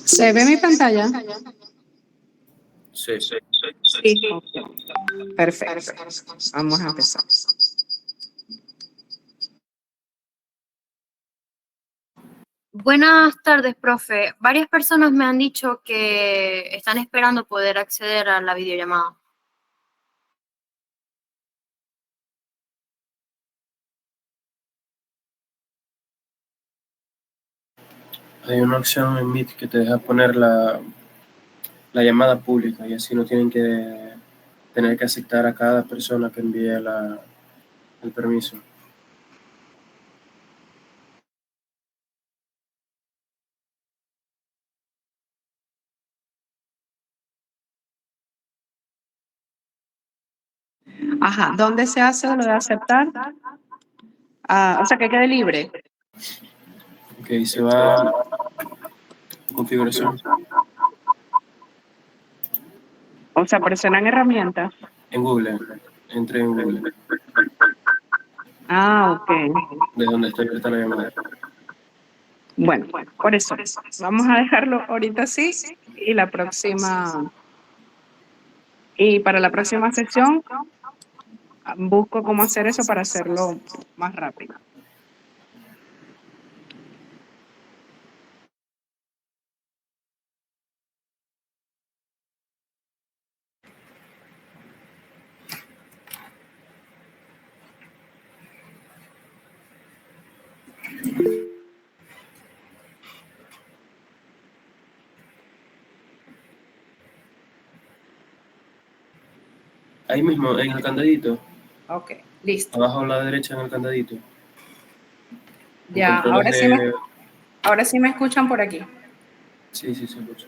¿Se ve mi pantalla? Sí. Sí. Perfecto. Vamos a empezar. Buenas tardes, profe. Varias personas me han dicho que están esperando poder acceder a la videollamada. Hay una opción en Meet que te deja poner la llamada pública y así no tienen que tener que aceptar a cada persona que envíe el permiso. Ajá, ¿dónde se hace lo de aceptar? O sea, que quede libre. Ok, se va a configuración. O sea, presionan herramientas. En Google, entre en Google, Ok. de donde está abierta la llamada. Bueno, por eso. Vamos a dejarlo ahorita así y la próxima. Y para la próxima sesión busco cómo hacer eso para hacerlo más rápido. Ahí mismo, en el candadito. Ok, listo. Abajo a la derecha en el candadito. Ya, ahora sí me escuchan por aquí. Sí, se escucha.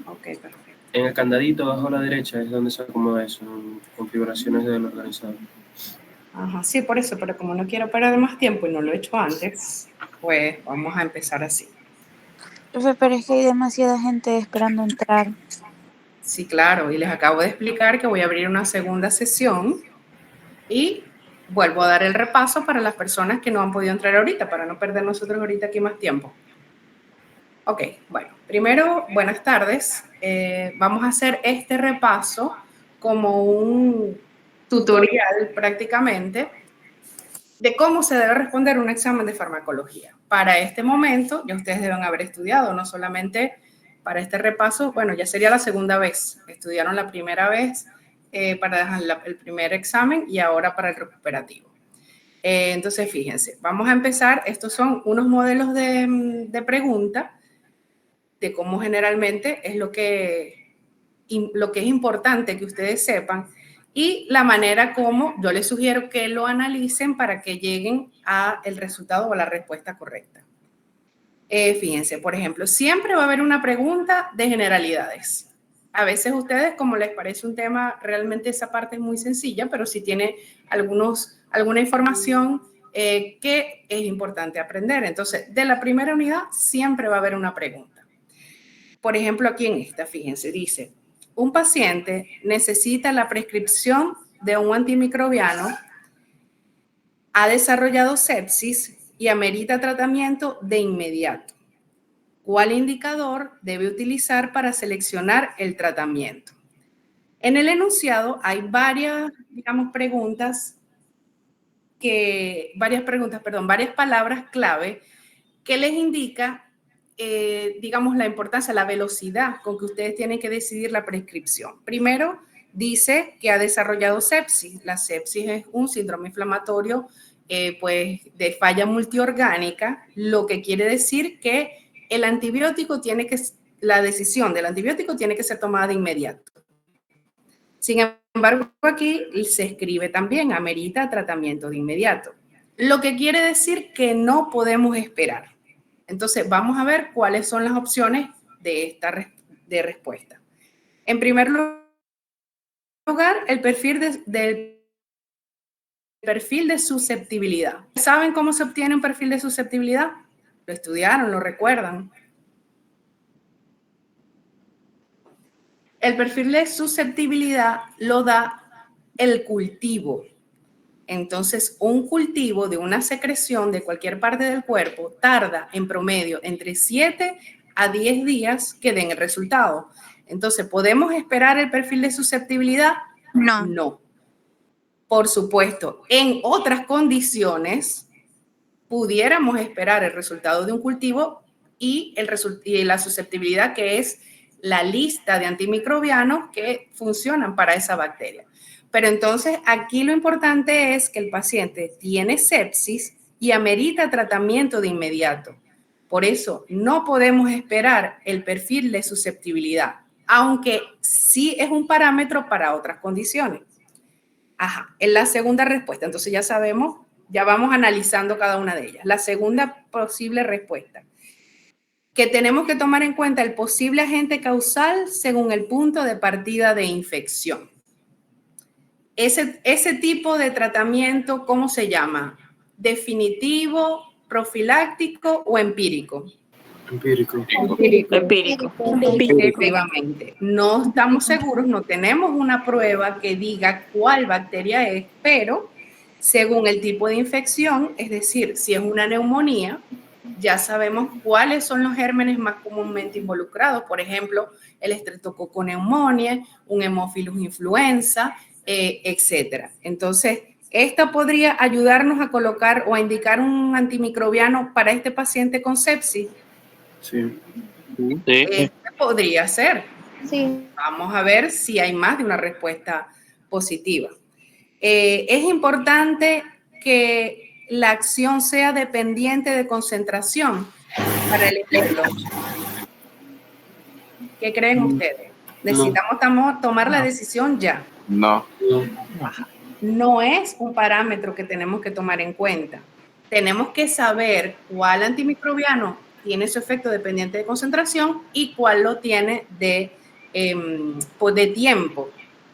Ok, perfecto. En el candadito abajo a la derecha es donde se acomoda eso, en configuraciones del organizador. Ajá, sí, por eso, pero como no quiero perder más tiempo y no lo he hecho antes, pues vamos a empezar así. Profe, pero es que hay demasiada gente esperando entrar. Sí, claro, y les acabo de explicar que voy a abrir una segunda sesión y vuelvo a dar el repaso para las personas que no han podido entrar ahorita, para no perder nosotros ahorita aquí más tiempo. Ok, bueno, primero, buenas tardes. Vamos a hacer este repaso como un tutorial prácticamente de cómo se debe responder un examen de farmacología. Para este momento, ya ustedes deben haber estudiado, no solamente para este repaso, bueno, ya sería la segunda vez. Estudiaron la primera vez para dejar el primer examen y ahora para el recuperativo. Entonces, fíjense, vamos a empezar. Estos son unos modelos de pregunta de cómo generalmente es lo que es importante que ustedes sepan y la manera como yo les sugiero que lo analicen para que lleguen a el resultado o la respuesta correcta. Fíjense, por ejemplo, siempre va a haber una pregunta de generalidades. A veces ustedes, como les parece un tema, realmente esa parte es muy sencilla, pero si tiene alguna información que es importante aprender. Entonces, de la primera unidad siempre va a haber una pregunta. Por ejemplo, aquí en esta, fíjense, dice, un paciente necesita la prescripción de un antimicrobiano, ha desarrollado sepsis y amerita tratamiento de inmediato. ¿Cuál indicador debe utilizar para seleccionar el tratamiento? En el enunciado hay varias palabras clave que les indica la importancia, la velocidad con que ustedes tienen que decidir la prescripción. Primero, dice que ha desarrollado sepsis. La sepsis es un síndrome inflamatorio de falla multiorgánica, lo que quiere decir que la decisión del antibiótico tiene que ser tomada de inmediato. Sin embargo, aquí se escribe también, amerita tratamiento de inmediato, lo que quiere decir que no podemos esperar. Entonces, vamos a ver cuáles son las opciones de respuesta. En primer lugar, el perfil de susceptibilidad. ¿Saben cómo se obtiene un perfil de susceptibilidad? Lo estudiaron, lo recuerdan. El perfil de susceptibilidad lo da el cultivo. Entonces, un cultivo de una secreción de cualquier parte del cuerpo tarda en promedio entre 7 a 10 días que den el resultado. Entonces, ¿podemos esperar el perfil de susceptibilidad? No. No. Por supuesto, en otras condiciones pudiéramos esperar el resultado de un cultivo y la susceptibilidad, que es la lista de antimicrobianos que funcionan para esa bacteria. Pero entonces aquí lo importante es que el paciente tiene sepsis y amerita tratamiento de inmediato. Por eso no podemos esperar el perfil de susceptibilidad, aunque sí es un parámetro para otras condiciones. Ajá, en la segunda respuesta, entonces ya sabemos, ya vamos analizando cada una de ellas. La segunda posible respuesta, que tenemos que tomar en cuenta el posible agente causal según el punto de partida de infección. Ese tipo de tratamiento, ¿cómo se llama? ¿Definitivo, profiláctico o empírico? Empírico. Empírico. Efectivamente. No estamos seguros, no tenemos una prueba que diga cuál bacteria es, pero según el tipo de infección, es decir, si es una neumonía, ya sabemos cuáles son los gérmenes más comúnmente involucrados. Por ejemplo, el Streptococcus pneumoniae, un Haemophilus influenza, etcétera. Entonces, esta podría ayudarnos a colocar o a indicar un antimicrobiano para este paciente con sepsis. Sí. Podría ser. Sí. Vamos a ver si hay más de una respuesta positiva. Es importante que la acción sea dependiente de concentración para elegirlo. ¿Qué creen ustedes? Necesitamos tomar la decisión ya. No. No es un parámetro que tenemos que tomar en cuenta. Tenemos que saber cuál antimicrobiano tiene su efecto dependiente de concentración y cuál lo tiene de tiempo,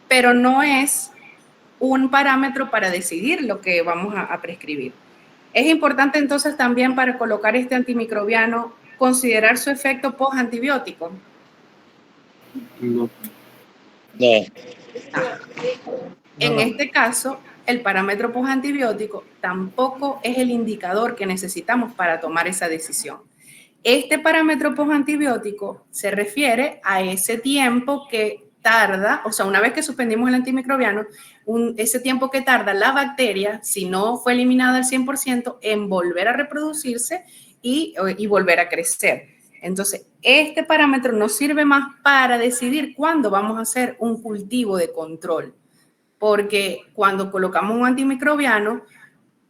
pero no es un parámetro para decidir lo que vamos a prescribir. Es importante entonces también, para colocar este antimicrobiano, considerar su efecto post-antibiótico. No. En este caso, el parámetro postantibiótico tampoco es el indicador que necesitamos para tomar esa decisión. Este parámetro postantibiótico se refiere a ese tiempo que tarda, o sea, una vez que suspendimos el antimicrobiano, ese tiempo que tarda la bacteria, si no fue eliminada al 100%, en volver a reproducirse y volver a crecer. Entonces, este parámetro nos sirve más para decidir cuándo vamos a hacer un cultivo de control, porque cuando colocamos un antimicrobiano,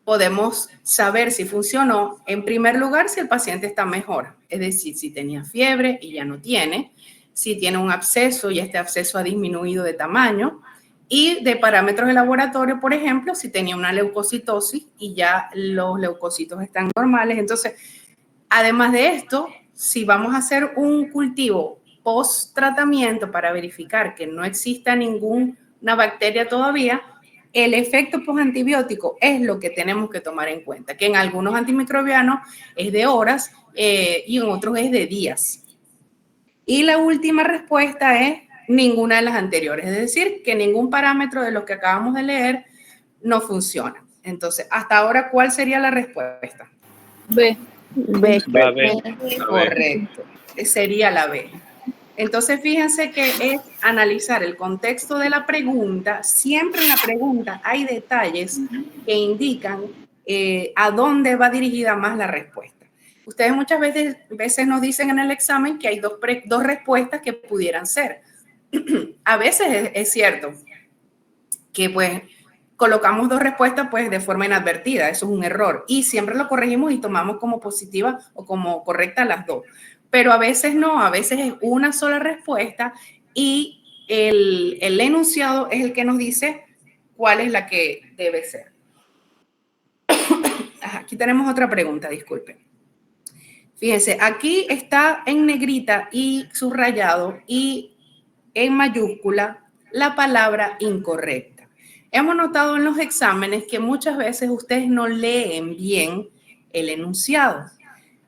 podemos saber si funcionó, en primer lugar, si el paciente está mejor, es decir, si tenía fiebre y ya no tiene, si tiene un absceso y este absceso ha disminuido de tamaño, y de parámetros de laboratorio, por ejemplo, si tenía una leucocitosis y ya los leucocitos están normales. Entonces, además de esto, si vamos a hacer un cultivo post-tratamiento para verificar que no exista ninguna bacteria todavía, el efecto postantibiótico es lo que tenemos que tomar en cuenta, que en algunos antimicrobianos es de horas y en otros es de días. Y la última respuesta es ninguna de las anteriores, es decir, que ningún parámetro de lo que acabamos de leer no funciona. Entonces, hasta ahora, ¿cuál sería la respuesta? B. B. Correcto, sería la B. Entonces, fíjense que es analizar el contexto de la pregunta. Siempre en la pregunta hay detalles que indican a dónde va dirigida más la respuesta. Ustedes muchas veces nos dicen en el examen que hay dos respuestas que pudieran ser. A veces es cierto que pues colocamos dos respuestas pues de forma inadvertida, eso es un error, y siempre lo corregimos y tomamos como positiva o como correcta las dos. Pero a veces no, a veces es una sola respuesta y el enunciado es el que nos dice cuál es la que debe ser. Aquí tenemos otra pregunta, disculpen. Fíjense, aquí está en negrita y subrayado y en mayúscula la palabra incorrecta. Hemos notado en los exámenes que muchas veces ustedes no leen bien el enunciado.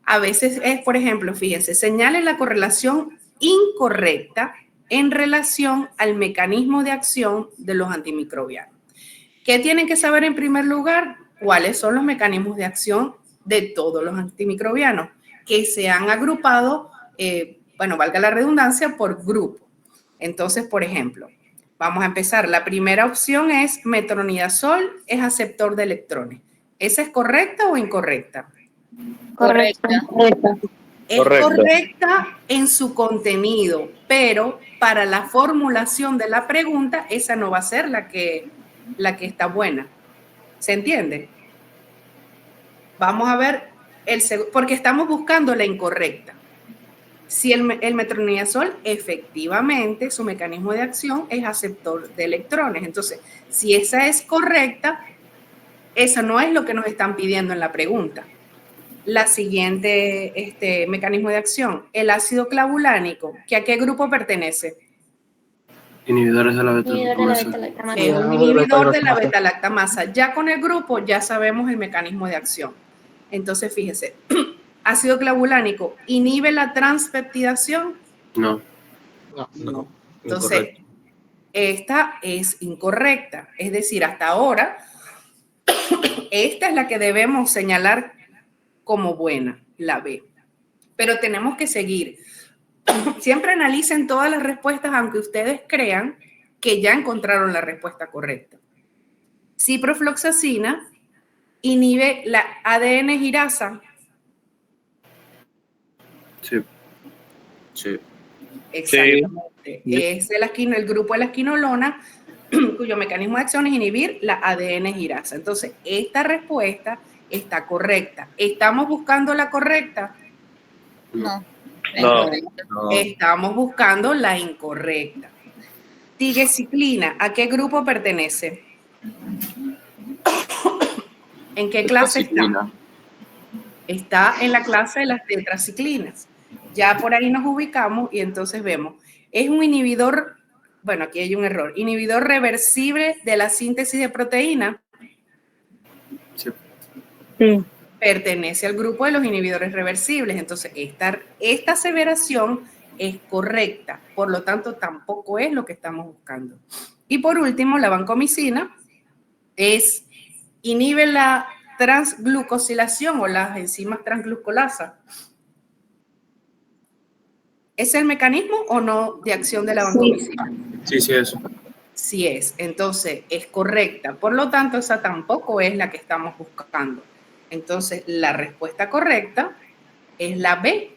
A veces es, por ejemplo, fíjense, señale la correlación incorrecta en relación al mecanismo de acción de los antimicrobianos. ¿Qué tienen que saber en primer lugar? ¿Cuáles son los mecanismos de acción de todos los antimicrobianos que se han agrupado bueno, valga la redundancia, por grupo. Entonces, por ejemplo, vamos a empezar. La primera opción es metronidazol es aceptor de electrones. ¿Esa es correcta o incorrecta? Correcta. Es correcta en su contenido, pero para la formulación de la pregunta, esa no va a ser la que está buena. ¿Se entiende? Vamos a ver, porque estamos buscando la incorrecta. Si el metronidazol, efectivamente, su mecanismo de acción es aceptor de electrones. Entonces, si esa es correcta, eso no es lo que nos están pidiendo en la pregunta. La siguiente mecanismo de acción, el ácido clavulánico, ¿que a qué grupo pertenece? Inhibidores de la beta-lactamasa. Es un inhibidor de la beta-lactamasa. Ya con el grupo ya sabemos el mecanismo de acción. Entonces, fíjese, ácido clavulánico, ¿inhibe la transpeptidación? No. Entonces, esta es incorrecta. Es decir, hasta ahora, esta es la que debemos señalar como buena, la B. Pero tenemos que seguir. Siempre analicen todas las respuestas, aunque ustedes crean que ya encontraron la respuesta correcta. Ciprofloxacina inhibe la ADN girasa. Sí. Exactamente. Es el grupo de la esquinolona, cuyo mecanismo de acción es inhibir la ADN girasa. Entonces, esta respuesta está correcta. ¿Estamos buscando la correcta? No. Estamos buscando la incorrecta. Tigecyclina, ¿a qué grupo pertenece? ¿En qué clase está? Está en la clase de las tetraciclinas. Ya por ahí nos ubicamos y entonces vemos. Es un inhibidor, bueno, aquí hay un error, inhibidor reversible de la síntesis de proteína. Sí. Pertenece al grupo de los inhibidores reversibles. Entonces, esta aseveración es correcta. Por lo tanto, tampoco es lo que estamos buscando. Y por último, la vancomicina inhibe la transglucosilación o las enzimas transglucolasa. ¿Es el mecanismo o no de acción de la vancomicina? Sí, eso. Sí es. Entonces, es correcta. Por lo tanto, esa tampoco es la que estamos buscando. Entonces, la respuesta correcta es la B,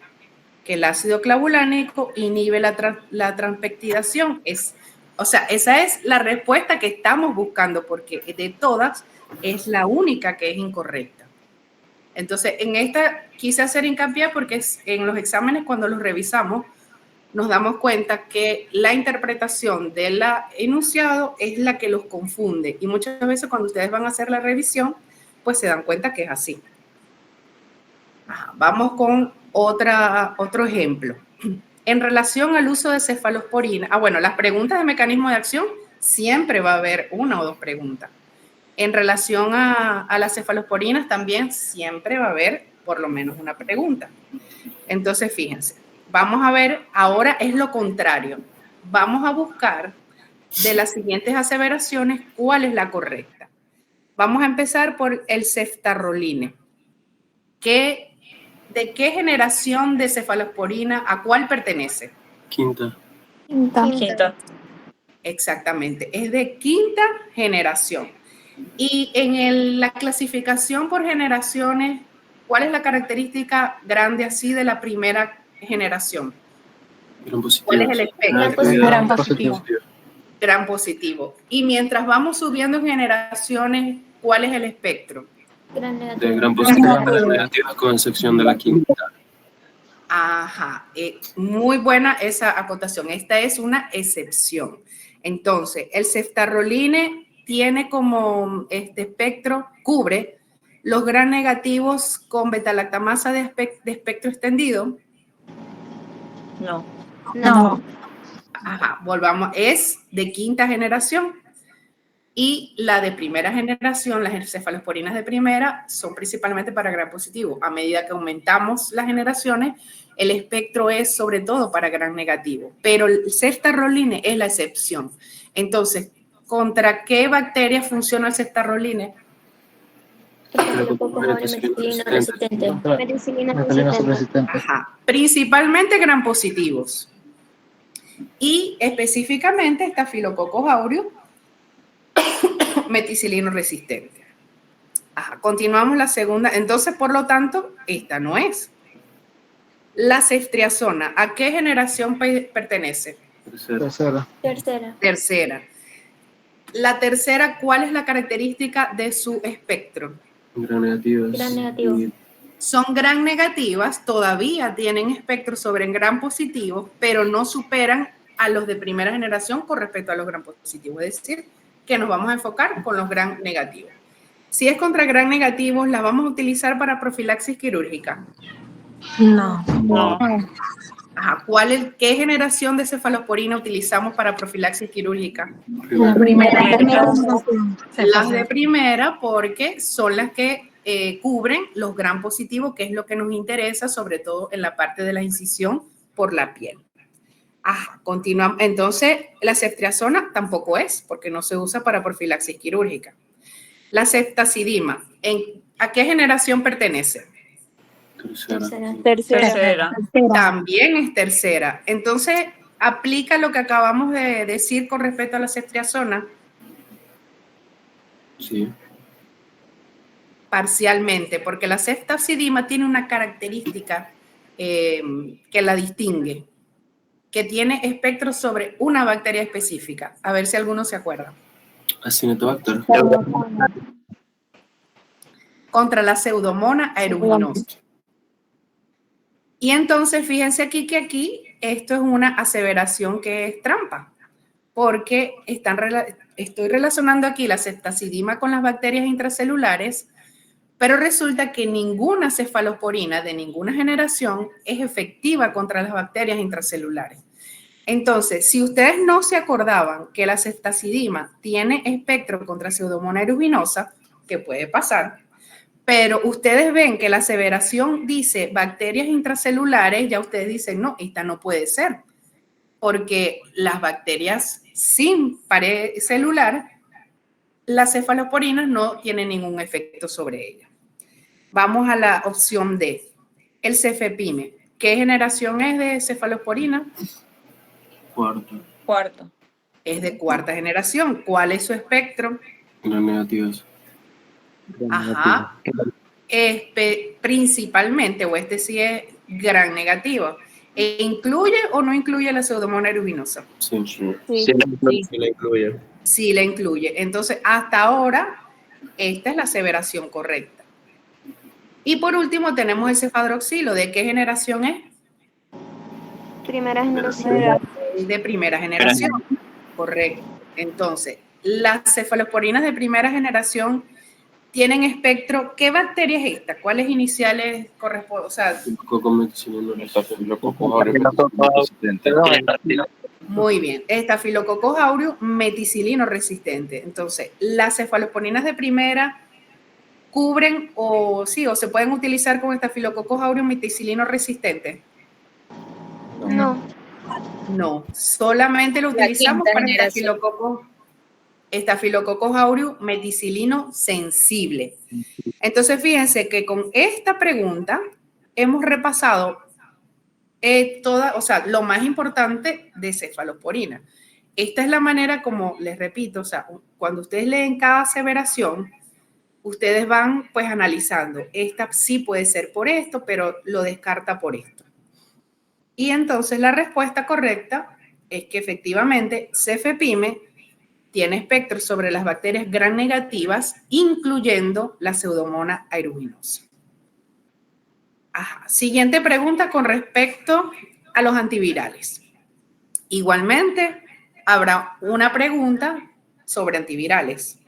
que el ácido clavulánico inhibe la transpeptidación. O sea, esa es la respuesta que estamos buscando, porque de todas es la única que es incorrecta. Entonces, en esta quise hacer hincapié porque en los exámenes, cuando los revisamos, nos damos cuenta que la interpretación del enunciado es la que los confunde. Y muchas veces cuando ustedes van a hacer la revisión, pues se dan cuenta que es así. Vamos con otro ejemplo. En relación al uso de cefalosporina, bueno, las preguntas de mecanismo de acción, siempre va a haber una o dos preguntas. En relación a las cefalosporinas, también siempre va a haber por lo menos una pregunta. Entonces, fíjense, vamos a ver, ahora es lo contrario. Vamos a buscar de las siguientes aseveraciones cuál es la correcta. Vamos a empezar por el ceftaroline. ¿De qué generación de cefalosporina a cuál pertenece? Quinta. Exactamente, es de quinta generación. Y en la clasificación por generaciones, ¿cuál es la característica grande así de la primera generación? Gran positivo. ¿Cuál es el espectro? Gran positivo. Gran positivo. Y mientras vamos subiendo en generaciones, ¿cuál es el espectro? De gran positivo a gran negativa, con excepción de la quinta. Ajá, muy buena esa acotación. Esta es una excepción. Entonces, el ceftaroline tiene como espectro, cubre los gram negativos con beta-lactamasa de espectro extendido. No. Ajá, volvamos, es de quinta generación. Y la de primera generación, las cefalosporinas de primera, son principalmente para gram positivo. A medida que aumentamos las generaciones, el espectro es sobre todo para gram negativo. Pero el ceftaroline es la excepción. Entonces, ¿contra qué bacteria funciona el ceftaroline? Estafilococos aureus meticilino resistente. Meticilina resistente. Ajá. Principalmente gram positivos. Y específicamente Staphylococcus aureus meticilino resistente. Ajá. Continuamos la segunda. Entonces, por lo tanto, esta no es. La ceftriaxona, ¿a qué generación pertenece? Tercera. Tercera. La tercera, ¿cuál es la característica de su espectro? Gran negativas. Gran negativo. Son gran negativas, todavía tienen espectro sobre gran positivo, pero no superan a los de primera generación con respecto a los gran positivos. Es decir, que nos vamos a enfocar con los gran negativos. Si es contra gran negativos, ¿la vamos a utilizar para profilaxis quirúrgica? No. Ajá. ¿Qué generación de cefalosporina utilizamos para profilaxis quirúrgica? La primera. Las de primera, porque son las que cubren los gran positivos, que es lo que nos interesa, sobre todo en la parte de la incisión por la piel. Ajá, continuamos. Entonces, la ceftriaxona tampoco es, porque no se usa para profilaxis quirúrgica. La ceftazidima, ¿a qué generación pertenece? Tercera. También es tercera. Entonces, aplica lo que acabamos de decir con respecto a la ceftriaxona. Sí. Parcialmente, porque la ceftazidima tiene una característica que la distingue, que tiene espectro sobre una bacteria específica. A ver si alguno se acuerda. Acinetobacter. Contra la Pseudomonas aeruginosa. Y entonces, fíjense aquí que aquí esto es una aseveración que es trampa, porque estoy relacionando aquí la ceftazidima con las bacterias intracelulares, pero resulta que ninguna cefalosporina de ninguna generación es efectiva contra las bacterias intracelulares. Entonces, si ustedes no se acordaban que la ceftazidima tiene espectro contra Pseudomonas aeruginosa, que puede pasar, pero ustedes ven que la aseveración dice bacterias intracelulares, ya ustedes dicen, no, esta no puede ser, porque las bacterias sin pared celular, las cefalosporinas no tienen ningún efecto sobre ellas. Vamos a la opción D, el cefepime. ¿Qué generación es de cefalosporina? Cuarto. Es de cuarta generación. ¿Cuál es su espectro? Gran negativas. Ajá. Principalmente, o este sí es gran negativo. ¿Incluye o no incluye la Pseudomonas aeruginosa? Sí. Sí la incluye. Sí la incluye. Entonces, hasta ahora, esta es la aseveración correcta. Y por último, tenemos el cefadroxilo. ¿De qué generación es? Primera generación. De primera generación. Correcto. Entonces, las cefalosporinas de primera generación tienen espectro. ¿Qué bacteria es esta? ¿Cuáles iniciales corresponden? O sea, muy bien. Staphylococcus aureus meticilino resistente. Entonces, las cefalosporinas de primera cubren o se pueden utilizar con Staphylococcus aureus meticilino resistente. No, solamente lo utilizamos para Staphylococcus aureus meticilino sensible. Entonces, fíjense que con esta pregunta hemos repasado lo más importante de cefalosporina. Esta es la manera como, les repito, cuando ustedes leen cada aseveración, ustedes van pues analizando. Esta sí puede ser por esto, pero lo descarta por esto. Y entonces la respuesta correcta es que efectivamente cefepime tiene espectro sobre las bacterias gram negativas, incluyendo la Pseudomonas aeruginosa. Ajá. Siguiente pregunta con respecto a los antivirales. Igualmente, habrá una pregunta sobre antivirales.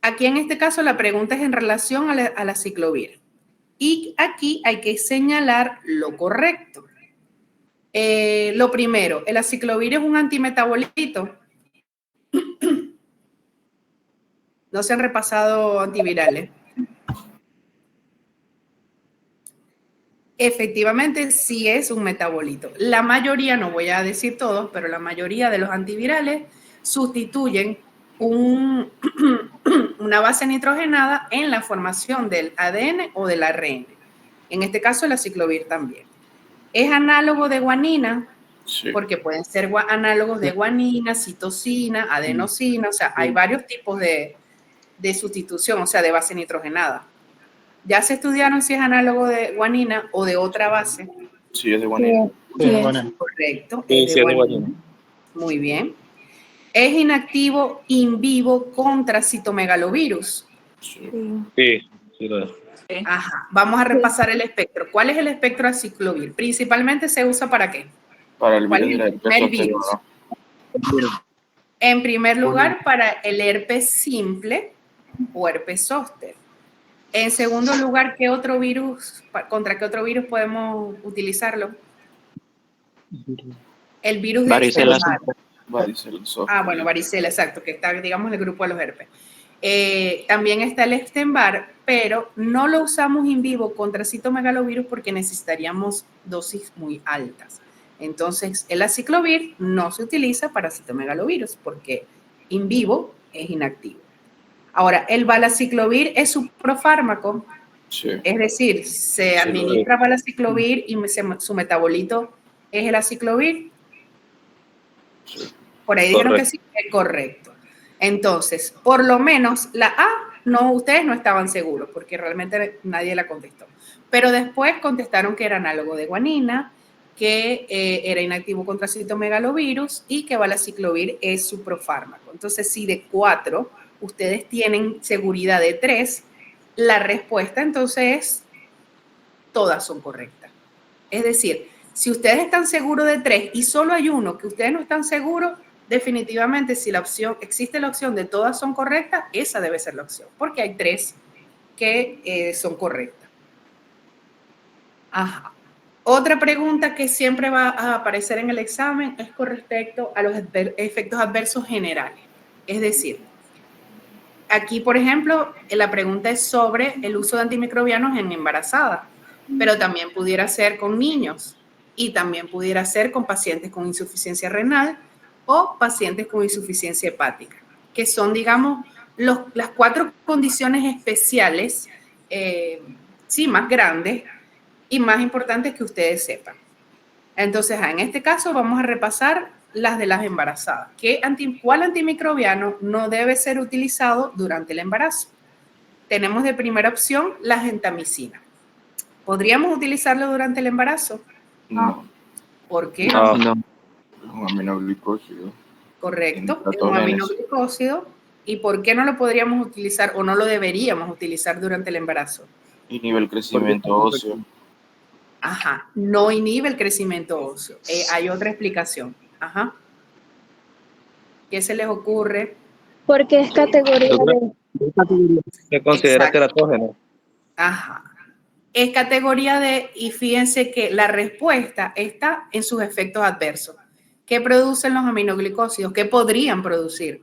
Aquí en este caso la pregunta es en relación a la ciclovir. Y aquí hay que señalar lo correcto. Lo primero, el aciclovir es un antimetabolito. No se han repasado antivirales. Efectivamente, sí es un metabolito. La mayoría, no voy a decir todos, pero la mayoría de los antivirales sustituyen un una base nitrogenada en la formación del ADN o del ARN. En este caso, el aciclovir también. Es análogo de guanina, Sí. porque pueden ser análogos de guanina, citosina, adenosina, o sea, hay varios tipos de sustitución, o sea, de base nitrogenada. ¿Ya se estudiaron si es análogo de guanina o de otra base? Sí, es de guanina. Sí, Sí, es. bueno. Correcto, Sí, es sí, de es de guanina. guanina. Muy bien. Es inactivo in vivo contra citomegalovirus. Sí, Sí. sí lo es. Ajá, vamos a repasar el espectro. ¿Cuál es el espectro de aciclovir? Principalmente se usa ¿para qué? Para el ¿Cuál virus es del el primer herpes virus? zóster, ¿no? En primer lugar, para el herpes simple o herpes zóster. En segundo lugar, ¿qué otro virus, contra qué otro virus podemos utilizarlo? El virus de Varicela Epstein-Barr. Varicela zóster. Ah, bueno, varicela, exacto, que está, digamos, en el grupo de los herpes. También está el Epstein-Barr, pero no lo usamos in vivo contra citomegalovirus porque necesitaríamos dosis muy altas. Entonces, el aciclovir no se utiliza para citomegalovirus porque in vivo es inactivo. Ahora, el valaciclovir es su profármaco, Sí. es decir, se administra valaciclovir y su metabolito es el aciclovir. Sí. Por ahí dijeron que sí, es correcto. Entonces, por lo menos la A, no, ustedes no estaban seguros porque realmente nadie la contestó. Pero después contestaron que era análogo de guanina, que era inactivo contra citomegalovirus y que valaciclovir es su profármaco. Entonces, si de 4 ustedes tienen seguridad de 3, la respuesta entonces es todas son correctas. Es decir, si ustedes están seguros de 3 y solo hay uno que ustedes no están seguros, definitivamente si existe la opción de todas son correctas, esa debe ser la opción, porque hay 3 que son correctas. Ajá. Otra pregunta que siempre va a aparecer en el examen es con respecto a los efectos adversos generales. Es decir, aquí, por ejemplo, la pregunta es sobre el uso de antimicrobianos en embarazadas, pero también pudiera ser con niños y también pudiera ser con pacientes con insuficiencia renal o pacientes con insuficiencia hepática, que son, digamos, las 4 condiciones especiales, sí, más grandes y más importantes que ustedes sepan. Entonces, en este caso vamos a repasar las de las embarazadas. ¿Cuál antimicrobiano no debe ser utilizado durante el embarazo? Tenemos de primera opción la gentamicina. ¿Podríamos utilizarlo durante el embarazo? No. ¿Por qué? No. Es un aminoglicósido. Correcto, es un aminoglicósido. ¿Y por qué no lo podríamos utilizar o no lo deberíamos utilizar durante el embarazo? Inhibe el crecimiento óseo. Ajá, no inhibe el crecimiento óseo. Hay otra explicación. Ajá. ¿Qué se les ocurre? Porque es categoría de... Se considera Exacto. teratógeno. Ajá. Es categoría D y fíjense que la respuesta está en sus efectos adversos. ¿Qué producen los aminoglicósidos? ¿Qué podrían producir?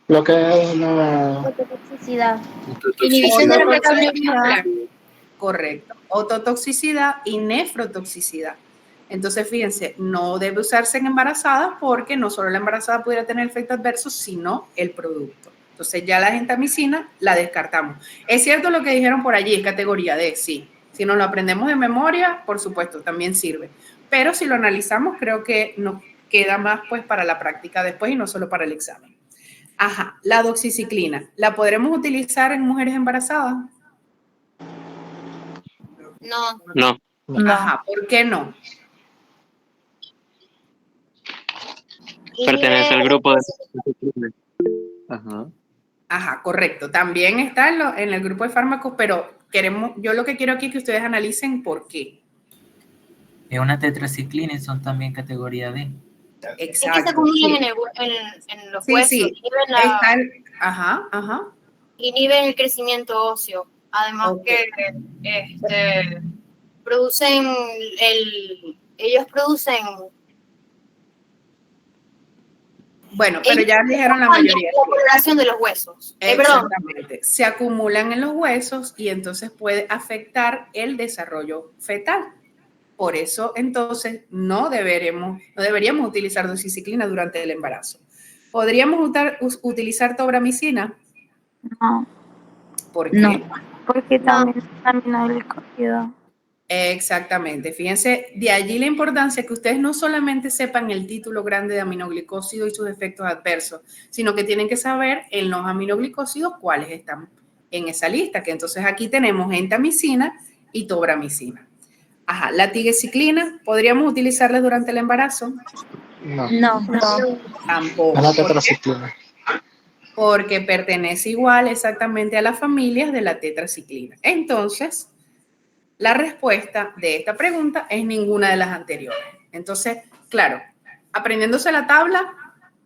Lo que es una... Toxicidad. Inhibición de la Ototoxicidad. metabolismo. Correcto. Ototoxicidad y nefrotoxicidad. Entonces, fíjense, no debe usarse en embarazadas porque no solo la embarazada pudiera tener efectos adversos, sino el producto. Entonces, ya la gentamicina la descartamos. Es cierto lo que dijeron por allí, es categoría D, sí. Si nos lo aprendemos de memoria, por supuesto, también sirve. Pero si lo analizamos, creo que nos queda más pues para la práctica después y no solo para el examen. Ajá, la doxiciclina. ¿La podremos utilizar en mujeres embarazadas? No. No. Ajá, ¿por qué no? Pertenece al grupo de... Ajá. Ajá, correcto. También está en el grupo de fármacos, pero yo lo que quiero aquí es que ustedes analicen por qué. Es una tetraciclina y son también categoría D. Es que se Exacto. acumulan en los huesos. Sí. Inhiben, inhiben el crecimiento óseo. Además que ellos producen... Bueno, pero ya dijeron la mayoría. La coloración de los huesos. Exactamente. Se acumulan en los huesos y entonces puede afectar el desarrollo fetal. Por eso, entonces, no deberíamos utilizar doxiciclina durante el embarazo. ¿Podríamos utilizar tobramicina? No, ¿Por qué? No. porque también es aminoglicósido. Exactamente. Fíjense, de allí la importancia que ustedes no solamente sepan el título grande de aminoglicósido y sus efectos adversos, sino que tienen que saber en los aminoglicósidos cuáles están en esa lista, que entonces aquí tenemos gentamicina y tobramicina. Ajá, la tigecyclina, ¿podríamos utilizarla durante el embarazo? No, No. Tampoco. es la ¿Por qué? tetraciclina. Porque pertenece igual exactamente a las familias de la tetraciclina. Entonces, la respuesta de esta pregunta es ninguna de las anteriores. Entonces, claro, aprendiéndose la tabla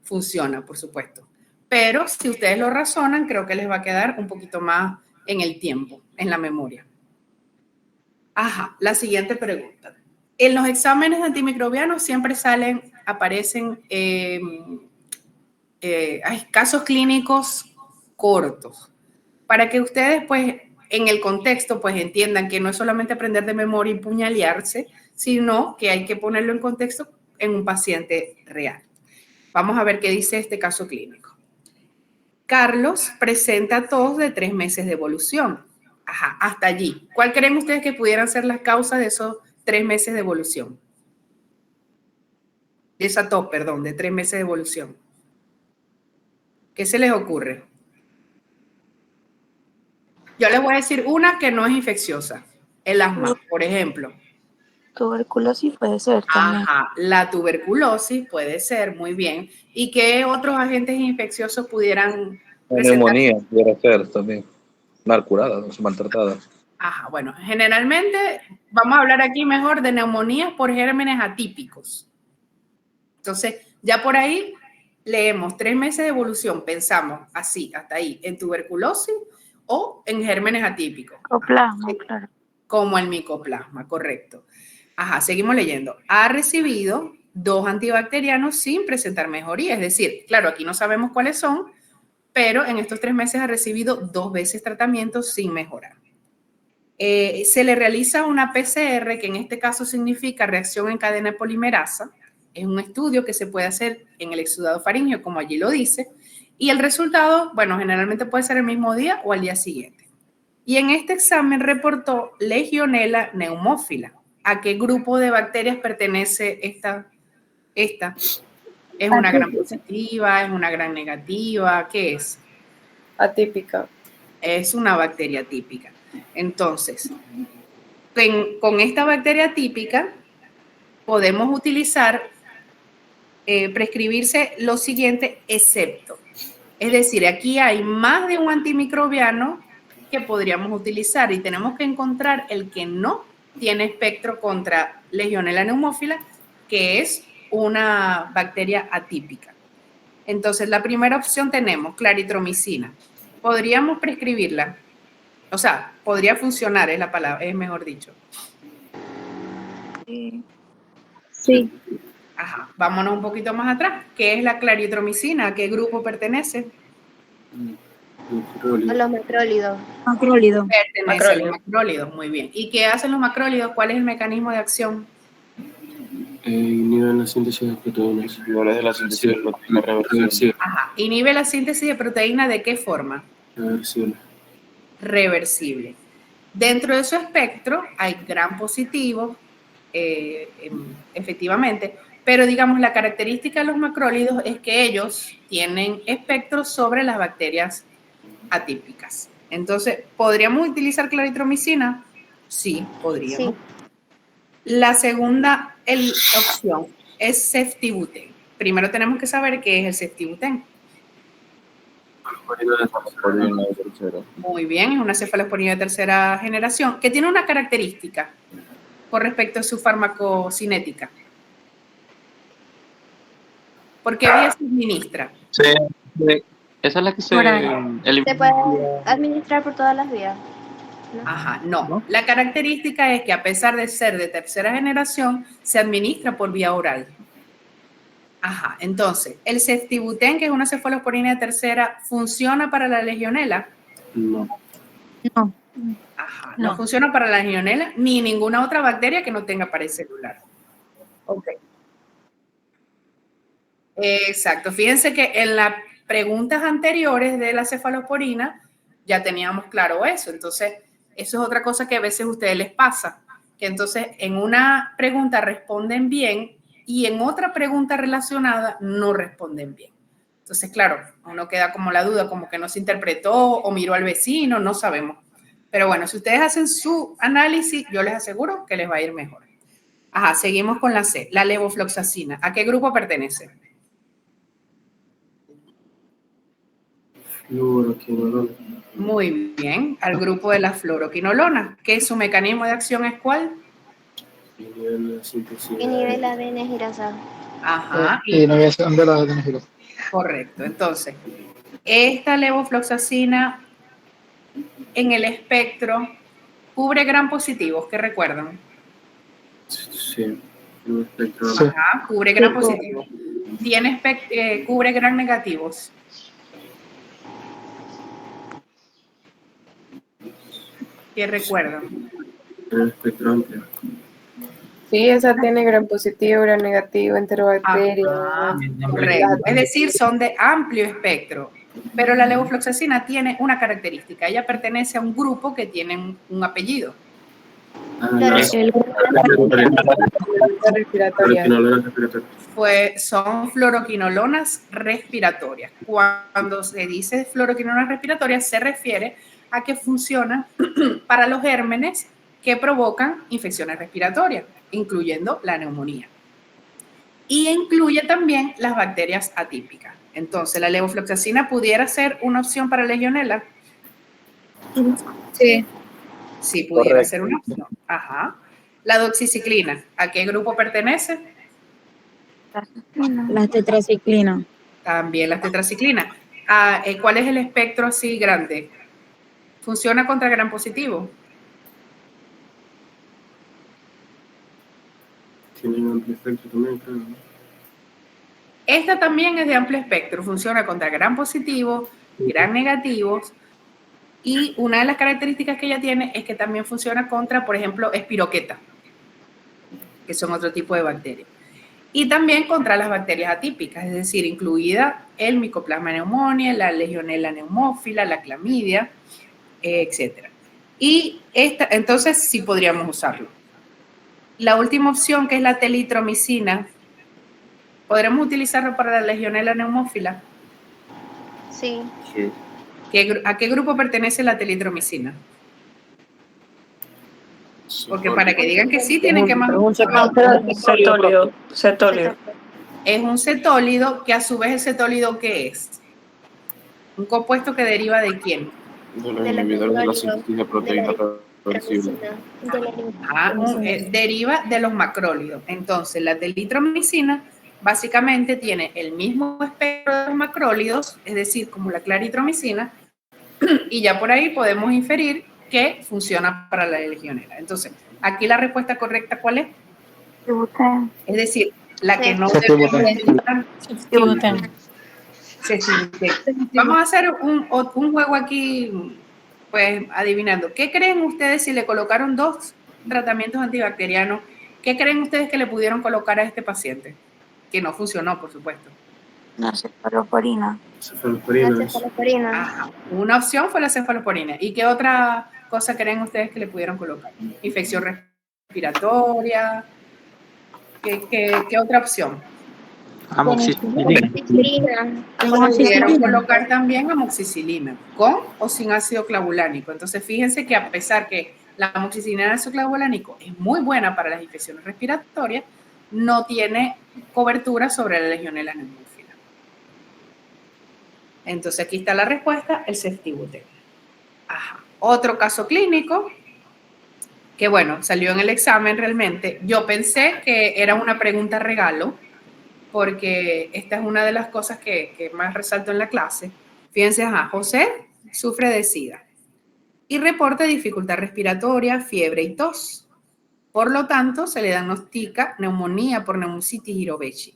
funciona, por supuesto. Pero si ustedes lo razonan, creo que les va a quedar un poquito más en el tiempo, en la memoria. Ajá, la siguiente pregunta. En los exámenes antimicrobianos siempre aparecen hay casos clínicos cortos, para que ustedes, pues, en el contexto, pues, entiendan que no es solamente aprender de memoria y puñalearse, sino que hay que ponerlo en contexto en un paciente real. Vamos a ver qué dice este caso clínico. Carlos presenta tos de 3 meses de evolución. Ajá, hasta allí. ¿Cuál creen ustedes que pudieran ser las causas de esos 3 meses de evolución? De esa tos, perdón, de 3 meses de evolución. ¿Qué se les ocurre? Yo les voy a decir una que no es infecciosa. El asma, por ejemplo. Tuberculosis puede ser también. Ajá, la tuberculosis puede ser, muy bien. ¿Y qué otros agentes infecciosos pudieran La presentar? neumonía pudiera ser también. Mal curada, no maltratada. Ajá, bueno, generalmente vamos a hablar aquí mejor de neumonías por gérmenes atípicos. Entonces, ya por ahí leemos 3 meses de evolución, pensamos así, hasta ahí, en tuberculosis o en gérmenes atípicos. Micoplasma, claro. Como el micoplasma, correcto. Ajá, seguimos leyendo. Ha recibido 2 antibacterianos sin presentar mejoría. Es decir, claro, aquí no sabemos cuáles son, pero en estos 3 meses ha recibido 2 veces tratamiento sin mejorar. Se le realiza una PCR, que en este caso significa reacción en cadena de polimerasa. Es un estudio que se puede hacer en el exudado faríngeo, como allí lo dice, y el resultado, bueno, generalmente puede ser el mismo día o al día siguiente. Y en este examen reportó Legionella pneumófila. ¿A qué grupo de bacterias pertenece esta? ¿Es una gran positiva? ¿Es una gran negativa? ¿Qué es? Atípica. Es una bacteria típica. Entonces, con esta bacteria típica podemos utilizar, prescribirse lo siguiente, excepto. Es decir, aquí hay más de un antimicrobiano que podríamos utilizar y tenemos que encontrar el que no tiene espectro contra Legionella pneumófila, que es una bacteria atípica. Entonces, la primera opción tenemos claritromicina. ¿Podríamos prescribirla? O sea, podría funcionar, es la palabra, es mejor dicho. Sí. Ajá, vámonos un poquito más atrás. ¿Qué es la claritromicina? ¿A qué grupo pertenece? A los macrólidos. Macrólido. Pertenece a los macrólidos, muy bien. ¿Y qué hacen los macrólidos? ¿Cuál es el mecanismo de acción? Inhiben la síntesis de proteínas. Inhibidores de la síntesis de proteína reversible. Ajá. ¿Inhibe la síntesis de proteína de qué forma? Reversible. Reversible. Dentro de su espectro hay gran positivo, efectivamente, pero digamos la característica de los macrólidos es que ellos tienen espectros sobre las bacterias atípicas. Entonces, ¿podríamos utilizar claritromicina? Sí, podríamos. Sí. La segunda opción es ceftibuten. Primero tenemos que saber qué es el ceftibuten. Muy bien, es una cefalosporina de tercera generación que tiene una característica con respecto a su farmacocinética. ¿Por qué vía se administra? Sí, esa es la que se Se puede administrar por todas las vías. ¿No? Ajá, no. La característica es que a pesar de ser de tercera generación, se administra por vía oral. Ajá, entonces, ¿el ceftibuten, que es una cefalosporina de tercera, funciona para la legionela? No. No. Ajá, no funciona para la legionela ni ninguna otra bacteria que no tenga pared celular. Ok. Exacto. Fíjense que en las preguntas anteriores de la cefalosporina ya teníamos claro eso. Entonces, eso es otra cosa que a veces a ustedes les pasa, que entonces en una pregunta responden bien y en otra pregunta relacionada no responden bien. Entonces, claro, uno queda como la duda, como que no se interpretó o miró al vecino, no sabemos. Pero bueno, si ustedes hacen su análisis, yo les aseguro que les va a ir mejor. Ajá, seguimos con la C, la levofloxacina. ¿A qué grupo pertenece? Fluoroquinolona. Muy bien, al grupo de la fluoroquinolona. ¿Qué su mecanismo de acción es cuál? Inhibe la ADN girasol. Ajá, Inhibición de la ADN. correcto. Entonces, esta levofloxacina en el espectro cubre gram positivos, ¿qué recuerdan? Sí, un espectro. Sí. Ajá, cubre gram positivos. ¿Tiene cubre gram negativos? ¿Qué recuerdan? Un espectro amplio. Sí, esa tiene gran positivo, gran negativo, enterobacteria. Ajá, correcto. Es decir, son de amplio espectro. Pero la levofloxacina tiene una característica. Ella pertenece a un grupo que tiene un apellido. El Respiratoria. Son fluoroquinolonas respiratorias. Cuando se dice fluoroquinolonas respiratorias, se refiere a que funcionan para los gérmenes que provocan infecciones respiratorias, incluyendo la neumonía. Y incluye también las bacterias atípicas. Entonces, ¿la levofloxacina pudiera ser una opción para Legionella? Sí. Sí, pudiera ser una opción. Ajá. La doxiciclina, ¿a qué grupo pertenece? La tetraciclina. También la tetraciclina. ¿Cuál es el espectro así grande? ¿Funciona contra gram positivo? Tiene un amplio espectro también, claro. Esta también es de amplio espectro. Funciona contra gram positivo, gram negativos. Y una de las características que ella tiene es que también funciona contra, por ejemplo, espiroqueta, que son otro tipo de bacterias. Y también contra las bacterias atípicas, es decir, incluida el Mycoplasma pneumoniae, la Legionella pneumófila, la clamidia, etc. Y entonces sí podríamos usarlo. La última opción, que es la telitromicina, ¿podremos utilizarlo para la Legionella pneumófila? Sí. Sí. ¿A qué grupo pertenece la telitromicina? Porque para que digan que sí, tienen que más. Cetólido. Cetólido. Es un cetólido, que a su vez el cetólido, ¿qué es? Un compuesto que deriva ¿de quién? De los inhibidores de la síntesis de proteínas reversibles. Deriva de los macrólidos. Entonces, la telitromicina básicamente tiene el mismo espectro de los macrólidos, es decir, como la claritromicina, y ya por ahí podemos inferir que funciona para la legionela. Entonces, aquí la respuesta correcta, ¿cuál es? Es decir, la que no debemos utilizar. Vamos a hacer un juego aquí, pues adivinando. ¿Qué creen ustedes si le colocaron 2 tratamientos antibacterianos? ¿Qué creen ustedes que le pudieron colocar a este paciente? Que no funcionó, por supuesto. La cefalosporina. Ajá. Una opción fue la cefalosporina. ¿Y qué otra cosa creen ustedes que le pudieron colocar? Infección respiratoria. ¿Qué otra opción? Amoxicilina. Pudieron colocar también amoxicilina, con o sin ácido clavulánico. Entonces, fíjense que a pesar que la amoxicilina de ácido clavulánico es muy buena para las infecciones respiratorias, no tiene cobertura sobre la Legionella pneumófila. Entonces, aquí está la respuesta, el ceftibutem. Ajá. Otro caso clínico, que bueno, salió en el examen realmente. Yo pensé que era una pregunta regalo, porque esta es una de las cosas que más resalto en la clase. Fíjense, José sufre de SIDA y reporta dificultad respiratoria, fiebre y tos. Por lo tanto, se le diagnostica neumonía por Pneumocystis jirovecii.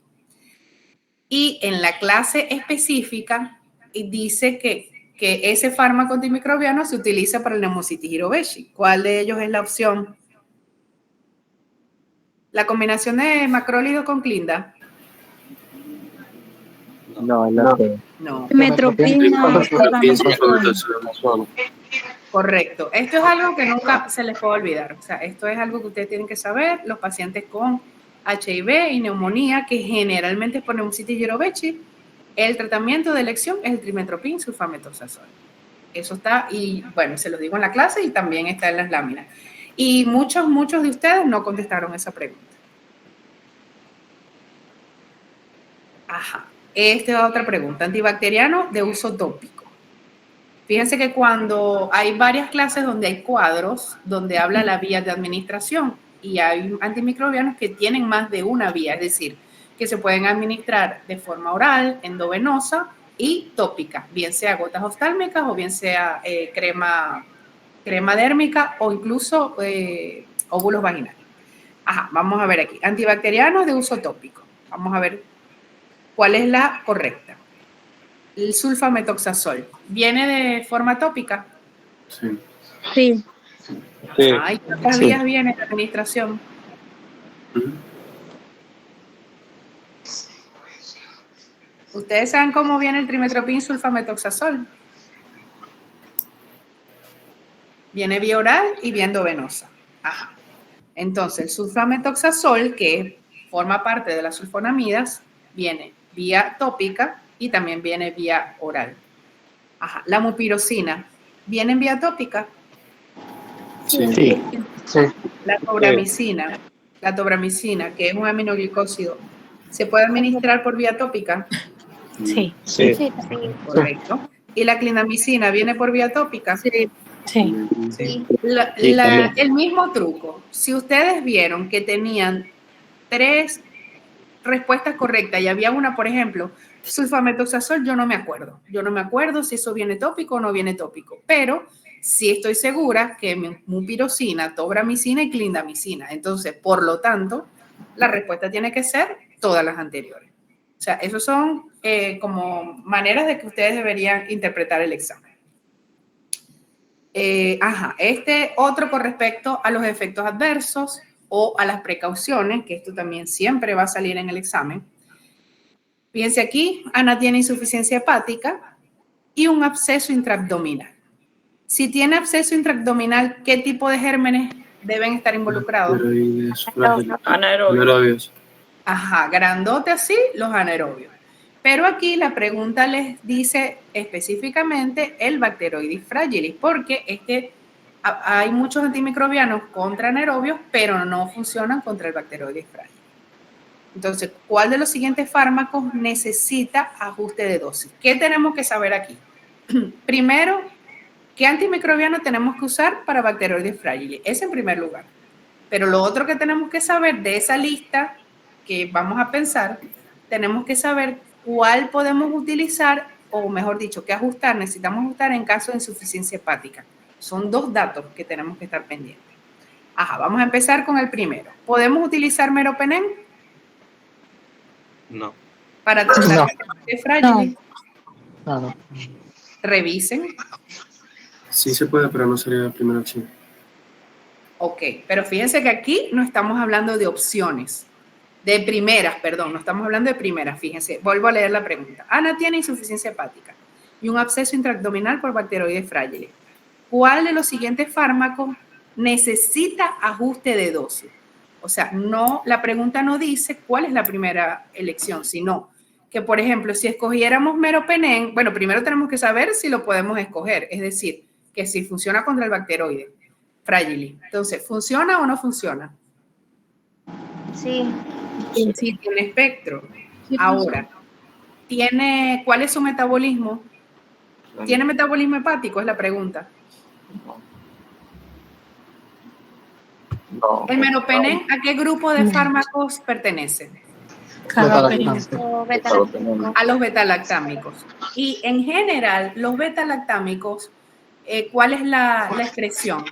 Y en la clase específica dice que ese fármaco antimicrobiano se utiliza para el Pneumocystis jirovecii. ¿Cuál de ellos es la opción? La combinación de macrólido con clinda. No, no. No. Metropin no es Sulfametosol. Correcto. Esto es algo que nunca se les puede olvidar. O sea, esto es algo que ustedes tienen que saber. Los pacientes con HIV y neumonía, que generalmente es por neumocitis jirovecii, el tratamiento de elección es el trimestoprim sulfamethoxazol. Eso está, y bueno, se los digo en la clase y también está en las láminas. Y muchos de ustedes no contestaron esa pregunta. Ajá. Esta es otra pregunta. Antibacteriano de uso tópico. Fíjense que cuando hay varias clases donde hay cuadros, donde habla la vía de administración, y hay antimicrobianos que tienen más de una vía, es decir, que se pueden administrar de forma oral, endovenosa y tópica, bien sea gotas oftálmicas o bien sea crema dérmica o incluso óvulos vaginales. Ajá, vamos a ver aquí. Antibacterianos de uso tópico. Vamos a ver cuál es la correcta. El sulfamethoxazol, ¿viene de forma tópica? Sí. Sí. Ay, ¿cuántas vías viene la administración? ¿Ustedes saben cómo viene el trimestoprim sulfamethoxazol? Viene vía oral y vía endovenosa. Ajá. Entonces, el sulfamethoxazol, que forma parte de las sulfonamidas, viene vía tópica y también viene vía oral. Ajá. La mupirocina, ¿viene en vía tópica? Sí. La tobramicina, que es un aminoglicósido, ¿se puede administrar por vía tópica? Sí. Sí. Correcto. ¿Y la clindamicina viene por vía tópica? Sí. Sí. El mismo truco. Si ustedes vieron que tenían 3 respuestas correctas y había una, por ejemplo, sulfamethoxazol, yo no me acuerdo. Yo no me acuerdo si eso viene tópico o no viene tópico, pero sí estoy segura que mupirocina, tobramicina y clindamicina. Entonces, por lo tanto, la respuesta tiene que ser todas las anteriores. O sea, esos son como maneras de que ustedes deberían interpretar el examen. Este otro con respecto a los efectos adversos o a las precauciones, que esto también siempre va a salir en el examen. Fíjense aquí, Ana tiene insuficiencia hepática y un absceso intraabdominal. Si tiene absceso intraabdominal, ¿qué tipo de gérmenes deben estar involucrados? Anaerobios. Ajá, grandote así, los anaerobios. Pero aquí la pregunta les dice específicamente el Bacteroides fragilis, porque hay muchos antimicrobianos contra anaerobios, pero no funcionan contra el Bacteroides fragilis. Entonces, ¿cuál de los siguientes fármacos necesita ajuste de dosis? ¿Qué tenemos que saber aquí? Primero, ¿qué antimicrobiano tenemos que usar para Bacteroides fragilis? Ese en primer lugar. Pero lo otro que tenemos que saber de esa lista que vamos a pensar, tenemos que saber cuál podemos utilizar, o mejor dicho, qué ajustar, necesitamos ajustar en caso de insuficiencia hepática. Son 2 datos que tenemos que estar pendientes. Ajá, vamos a empezar con el primero. ¿Podemos utilizar meropenem? No. Para tratar de frágiles. No. Revisen. Sí se puede, pero no sería la primera opción. Ok, pero fíjense que aquí no estamos hablando de opciones. De primeras, perdón, no estamos hablando de primeras, fíjense. Vuelvo a leer la pregunta. Ana tiene insuficiencia hepática y un absceso intraabdominal por Bacteroides fragilis. ¿Cuál de los siguientes fármacos necesita ajuste de dosis? O sea, no, la pregunta no dice cuál es la primera elección, sino que, por ejemplo, si escogiéramos meropenem, bueno, primero tenemos que saber si lo podemos escoger, es decir, que si funciona contra el Bacteroides fragilis. Entonces, ¿funciona o no funciona? Sí. Sí, tiene espectro. Ahora, ¿cuál es su metabolismo? ¿Tiene metabolismo hepático? Es la pregunta. No. ¿El meropenem a qué grupo de fármacos pertenece? O beta-lactámicos. A los betalactámicos. Y en general, los betalactámicos, ¿cuál es la excreción?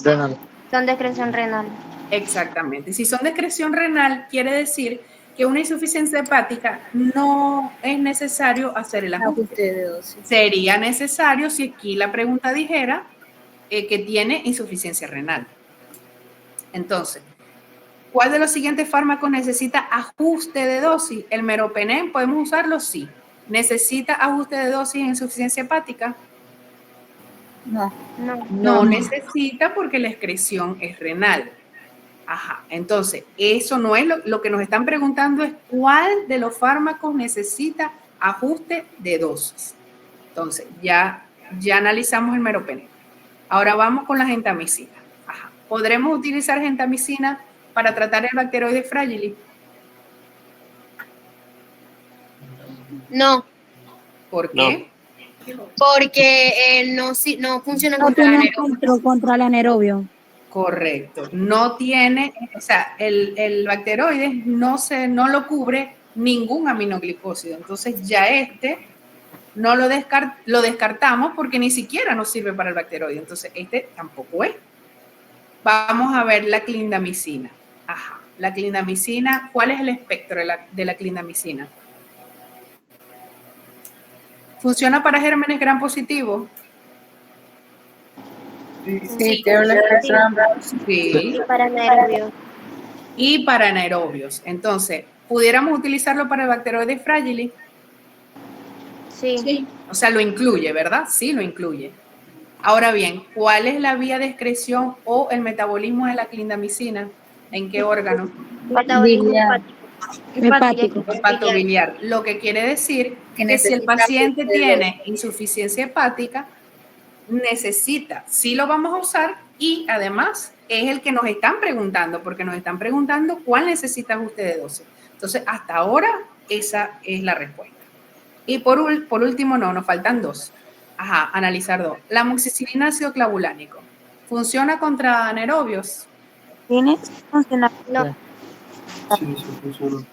Renal. Son de excreción renal. Exactamente. Si son de excreción renal, quiere decir que una insuficiencia hepática no es necesario hacer el ajuste de dosis. Sería necesario si aquí la pregunta dijera que tiene insuficiencia renal. Entonces, ¿cuál de los siguientes fármacos necesita ajuste de dosis? ¿El meropenem podemos usarlo? Sí. ¿Necesita ajuste de dosis en insuficiencia hepática? No. No necesita porque la excreción es renal. Ajá, entonces, eso no es lo que nos están preguntando es cuál de los fármacos necesita ajuste de dosis. Entonces, ya analizamos el meropenem. Ahora vamos con la gentamicina. Ajá. ¿Podremos utilizar gentamicina para tratar el bacteroides fragilis? No, ¿Por qué? porque no funciona No contra la tiene anaerobio. filtro contra el anaerobio. Correcto. No tiene, o sea, el bacteroides no lo cubre ningún aminoglicósido. Entonces ya no lo descartamos porque ni siquiera nos sirve para el bacteroide. Entonces tampoco es. Vamos a ver la clindamicina. Ajá. La clindamicina, ¿cuál es el espectro de la clindamicina? ¿Funciona para gérmenes gram positivos? Sí, tiene un espectro amplio. Sí. Y para anaerobios. Y para anaerobios. Entonces, ¿pudiéramos utilizarlo para el bacteroides fragilis? Sí. O sea, lo incluye, ¿verdad? Sí, lo incluye. Ahora bien, ¿cuál es la vía de excreción o el metabolismo de la clindamicina? ¿En qué órgano? Metabolismo Biliar. Hepático. Hepatobiliar. Lo que quiere decir que si el paciente tiene insuficiencia hepática, sí lo vamos a usar y además es el que nos están preguntando, porque nos están preguntando cuál necesita ajuste de dosis. Entonces, hasta ahora, esa es la respuesta. Y por último, nos faltan dos. Ajá, analizar dos. La amoxicilina ácido clavulánico. ¿Funciona contra anaerobios? Tiene funciona. No. Sí, sí funciona.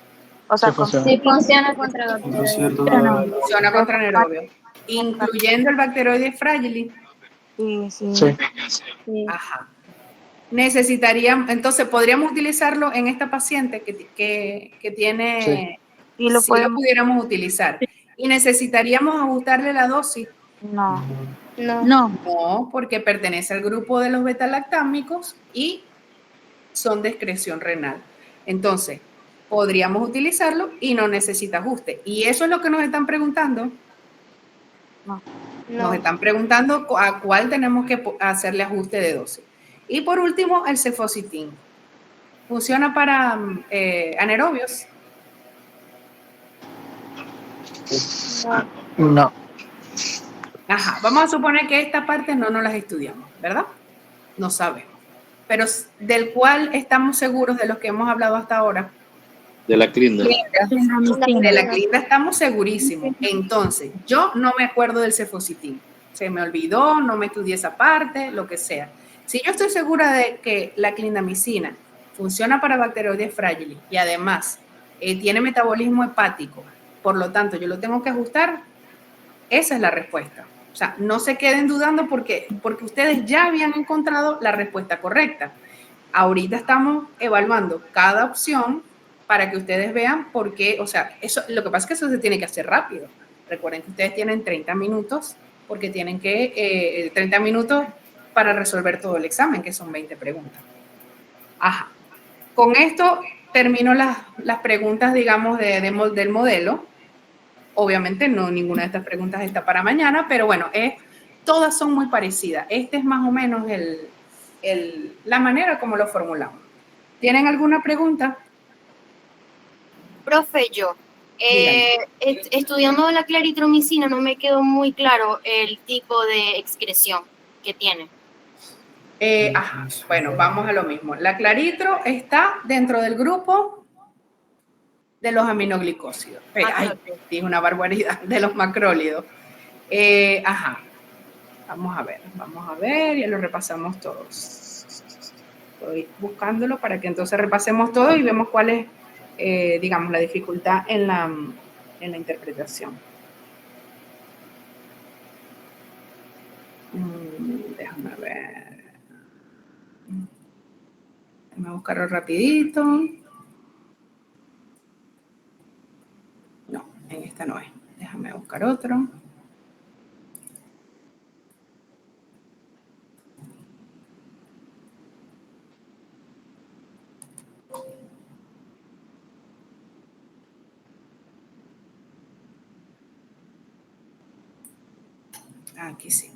O sea, Sí funciona. Sí funciona contra Entonces, bacterias. cierto, pero no. Funciona contra anaerobios. Incluyendo el bacteroides fragilis. Sí. Sí. Sí. Ajá. Necesitaríamos, entonces, ¿podríamos utilizarlo en esta paciente que tiene, Sí, lo si lo podemos. pudiéramos utilizar? ¿Y necesitaríamos ajustarle la dosis? No. No. No, porque pertenece al grupo de los betalactámicos y son de excreción renal. Entonces, podríamos utilizarlo y no necesita ajuste. Y eso es lo que nos están preguntando. Nos están preguntando a cuál tenemos que hacerle ajuste de dosis. Y por último, el cefocitin. ¿Funciona para anaerobios? No. Ajá, vamos a suponer que esta parte no nos las estudiamos, ¿verdad? No sabemos. Pero del cual estamos seguros de los que hemos hablado hasta ahora. De la clinda. De la clinda estamos segurísimos. Entonces, yo no me acuerdo del cefocitin. Se me olvidó, no me estudié esa parte, lo que sea. Si yo estoy segura de que la clindamicina funciona para bacteroides frágiles y además tiene metabolismo hepático, por lo tanto, yo lo tengo que ajustar, esa es la respuesta. O sea, no se queden dudando porque ustedes ya habían encontrado la respuesta correcta. Ahorita estamos evaluando cada opción para que ustedes vean por qué, o sea, lo que pasa es que eso se tiene que hacer rápido. Recuerden que ustedes tienen 30 minutos porque tienen 30 minutos para resolver todo el examen, que son 20 preguntas. Ajá. Con esto termino las preguntas, digamos, del modelo. Obviamente no ninguna de estas preguntas está para mañana, pero bueno, todas son muy parecidas. Este es más o menos la manera como lo formulamos. ¿Tienen alguna pregunta? Profe, estudiando la claritromicina no me quedó muy claro el tipo de excreción que tiene. Bueno, vamos a lo mismo. La claritro está dentro del grupo de los aminoglicósidos. Dije una barbaridad, de los macrólidos. Vamos a ver, ya lo repasamos todos. Estoy buscándolo para que entonces repasemos todo y vemos cuál es, digamos, la dificultad en la interpretación. Déjame ver. Déjame buscarlo rapidito. No, en esta no es. Déjame buscar otro. Aquí sí.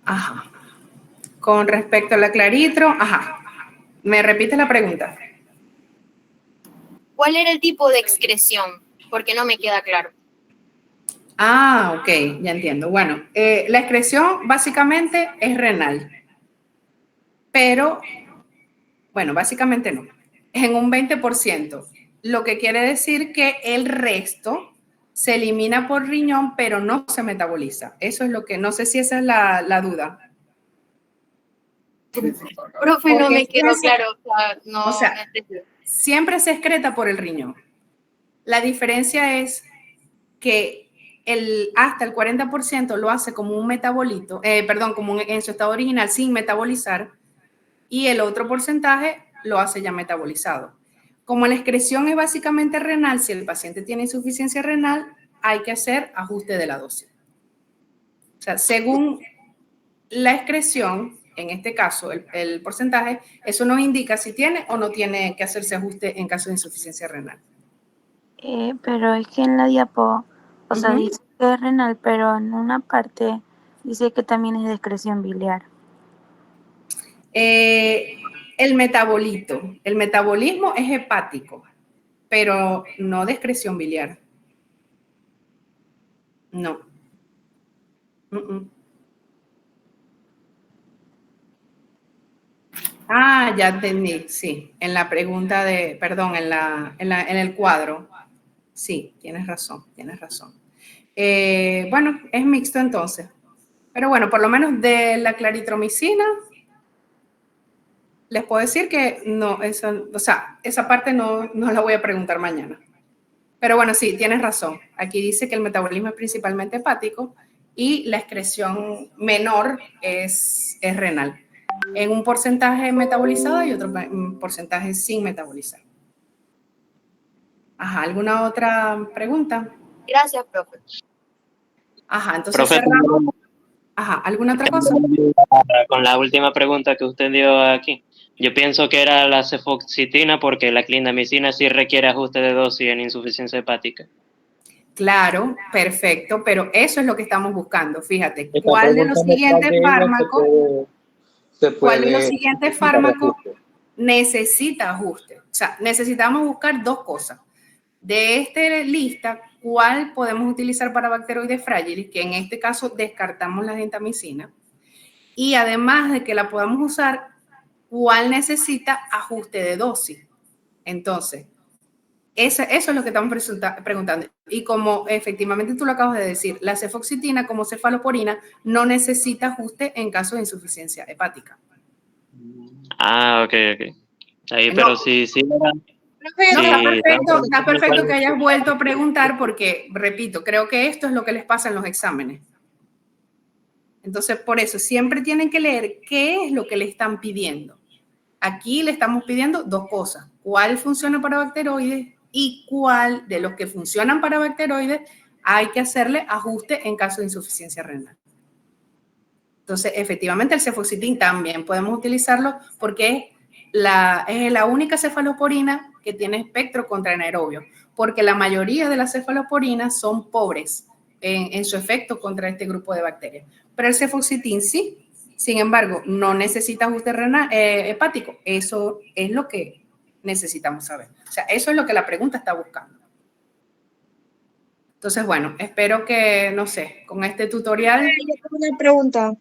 Ajá. Con respecto a la claritro, ajá. ¿Me repite la pregunta? ¿Cuál era el tipo de excreción? Porque no me queda claro. Ah, ok, ya entiendo. Bueno, la excreción básicamente es renal, pero, bueno, básicamente no. Es en un 20%, lo que quiere decir que el resto se elimina por riñón, pero no se metaboliza. Eso es lo que, no sé si esa es la duda. Profe, no me quedó claro. O sea, siempre se excreta por el riñón. La diferencia es que hasta el 40% lo hace como un metabolito, como en su estado original sin metabolizar, y el otro porcentaje lo hace ya metabolizado. Como la excreción es básicamente renal, si el paciente tiene insuficiencia renal, hay que hacer ajuste de la dosis. O sea, según la excreción, en este caso el porcentaje, eso nos indica si tiene o no tiene que hacerse ajuste en caso de insuficiencia renal. Pero es que en la diapo, o sea, dice que es renal, pero en una parte dice que también es de excreción biliar. El metabolismo es hepático, pero no de excreción biliar. No. Ah, ya entendí, sí. En la pregunta perdón, en el cuadro. Sí, tienes razón, tienes razón. Bueno, es mixto entonces. Pero bueno, por lo menos de la claritromicina, les puedo decir que no, esa parte no la voy a preguntar mañana. Pero bueno, sí, tienes razón. Aquí dice que el metabolismo es principalmente hepático y la excreción menor es renal. En un porcentaje metabolizado y otro porcentaje sin metabolizar. Ajá, ¿alguna otra pregunta? Gracias, profe. Ajá, entonces cerramos. Ajá, ¿alguna otra cosa? Con la última pregunta que usted dio aquí. Yo pienso que era la cefoxitina porque la clindamicina sí requiere ajuste de dosis en insuficiencia hepática. Claro, perfecto, pero eso es lo que estamos buscando. Fíjate, ¿cuál de los siguientes fármacos necesita ajuste? O sea, necesitamos buscar dos cosas. De esta lista, ¿cuál podemos utilizar para bacteroides frágiles? Que en este caso descartamos la gentamicina. Y además de que la podamos usar, ¿cuál necesita ajuste de dosis? Entonces, eso es lo que estamos preguntando. Y como efectivamente tú lo acabas de decir, la cefoxitina como cefalosporina no necesita ajuste en caso de insuficiencia hepática. Ah, ok. Ahí, pero no. Sí. No, está perfecto que hayas vuelto a preguntar porque, repito, creo que esto es lo que les pasa en los exámenes. Entonces, por eso, siempre tienen que leer qué es lo que le están pidiendo. Aquí le estamos pidiendo dos cosas. ¿Cuál funciona para bacteroides? Y cuál de los que funcionan para bacteroides hay que hacerle ajuste en caso de insuficiencia renal. Entonces, efectivamente, el cefoxitin también podemos utilizarlo porque es la única cefalosporina que tiene espectro contra anaerobio, porque la mayoría de las cefalosporinas son pobres en su efecto contra este grupo de bacterias. Pero el cefoxitin sí, sin embargo, no necesita ajuste renal, hepático. Eso es lo que necesitamos saber. O sea, eso es lo que la pregunta está buscando. Entonces, bueno, espero que, no sé, con este tutorial... Yo tengo una pregunta.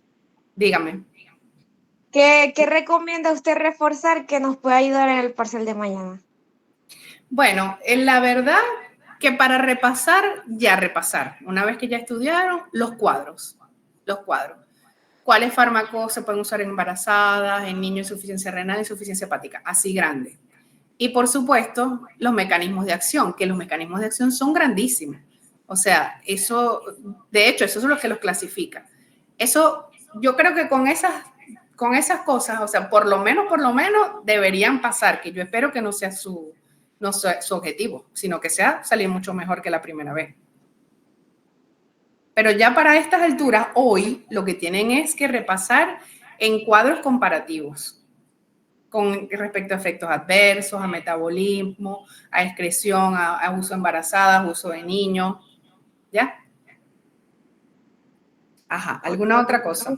Dígame. ¿Qué recomienda usted reforzar que nos pueda ayudar en el parcial de mañana? Bueno, la verdad que para repasar, ya repasar. Una vez que ya estudiaron, los cuadros. ¿Cuáles fármacos se pueden usar en embarazadas, en niños de insuficiencia renal, insuficiencia hepática? Así grande. Y por supuesto, los mecanismos de acción, que los mecanismos de acción son grandísimos. O sea, de hecho, eso es lo que los clasifica. Eso, yo creo que con esas cosas, o sea, por lo menos deberían pasar, que yo espero que no sea su objetivo, sino que sea salir mucho mejor que la primera vez. Pero ya para estas alturas, hoy, lo que tienen es que repasar en cuadros comparativos con respecto a efectos adversos, a metabolismo, a excreción, a uso embarazadas, uso de niños, ¿ya? Ajá, ¿alguna otra cosa?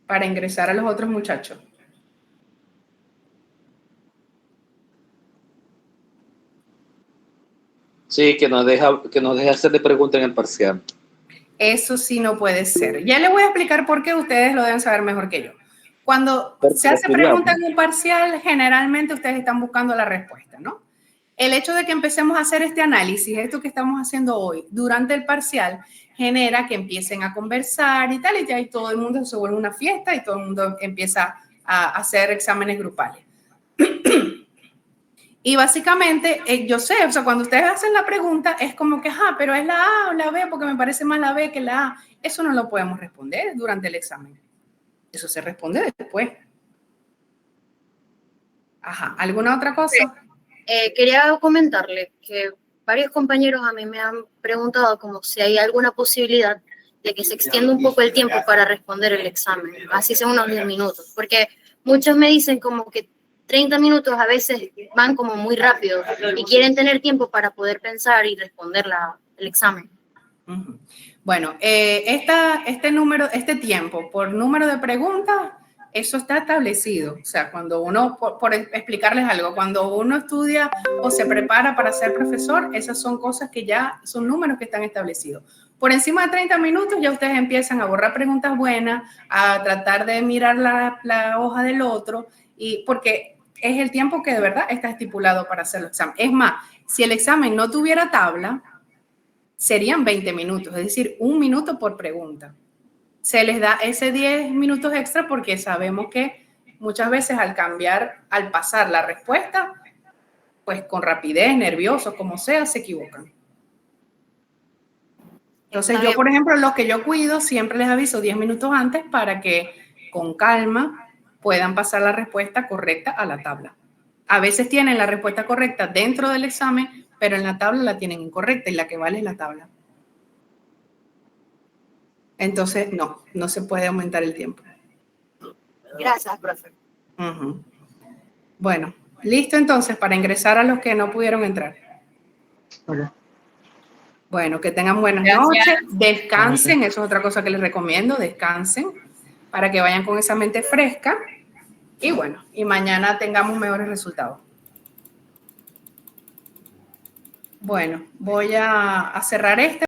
Para ingresar a los otros muchachos. Sí, que nos deje hacerle preguntas en el parcial. Eso sí no puede ser. Ya les voy a explicar por qué ustedes lo deben saber mejor que yo. Cuando se hace pregunta en un parcial, generalmente ustedes están buscando la respuesta, ¿no? El hecho de que empecemos a hacer este análisis, esto que estamos haciendo hoy, durante el parcial, genera que empiecen a conversar y tal, y ahí todo el mundo se vuelve una fiesta y todo el mundo empieza a hacer exámenes grupales. Y básicamente, yo sé, o sea, cuando ustedes hacen la pregunta, es como que, pero es la A o la B, porque me parece más la B que la A. Eso no lo podemos responder durante el examen. Eso se responde después. Ajá, ¿alguna otra cosa? Quería comentarle que varios compañeros a mí me han preguntado como si hay alguna posibilidad de que se extienda un poco el tiempo para responder el examen, así sea unos 10 minutos, porque muchos me dicen como que 30 minutos a veces van como muy rápido y quieren tener tiempo para poder pensar y responder el examen. Bueno, este tiempo por número de preguntas, eso está establecido. O sea, cuando uno, por explicarles algo, cuando uno estudia o se prepara para ser profesor, esas son cosas que ya son números que están establecidos. Por encima de 30 minutos ya ustedes empiezan a borrar preguntas buenas, a tratar de mirar la hoja del otro, y porque es el tiempo que de verdad está estipulado para hacer el examen. Es más, si el examen no tuviera tabla, serían 20 minutos, es decir, 1 minuto por pregunta. Se les da ese 10 minutos extra porque sabemos que muchas veces al pasar la respuesta, pues con rapidez, nerviosos, como sea, se equivocan. Entonces yo, por ejemplo, los que yo cuido, siempre les aviso 10 minutos antes para que con calma puedan pasar la respuesta correcta a la tabla. A veces tienen la respuesta correcta dentro del examen, pero en la tabla la tienen incorrecta y la que vale es la tabla. Entonces, no se puede aumentar el tiempo. Gracias, profe. Bueno, listo entonces para ingresar a los que no pudieron entrar. Hola. Bueno, que tengan buenas noches, descansen, eso es otra cosa que les recomiendo, descansen para que vayan con esa mente fresca y bueno, y mañana tengamos mejores resultados. Bueno, voy a cerrar este.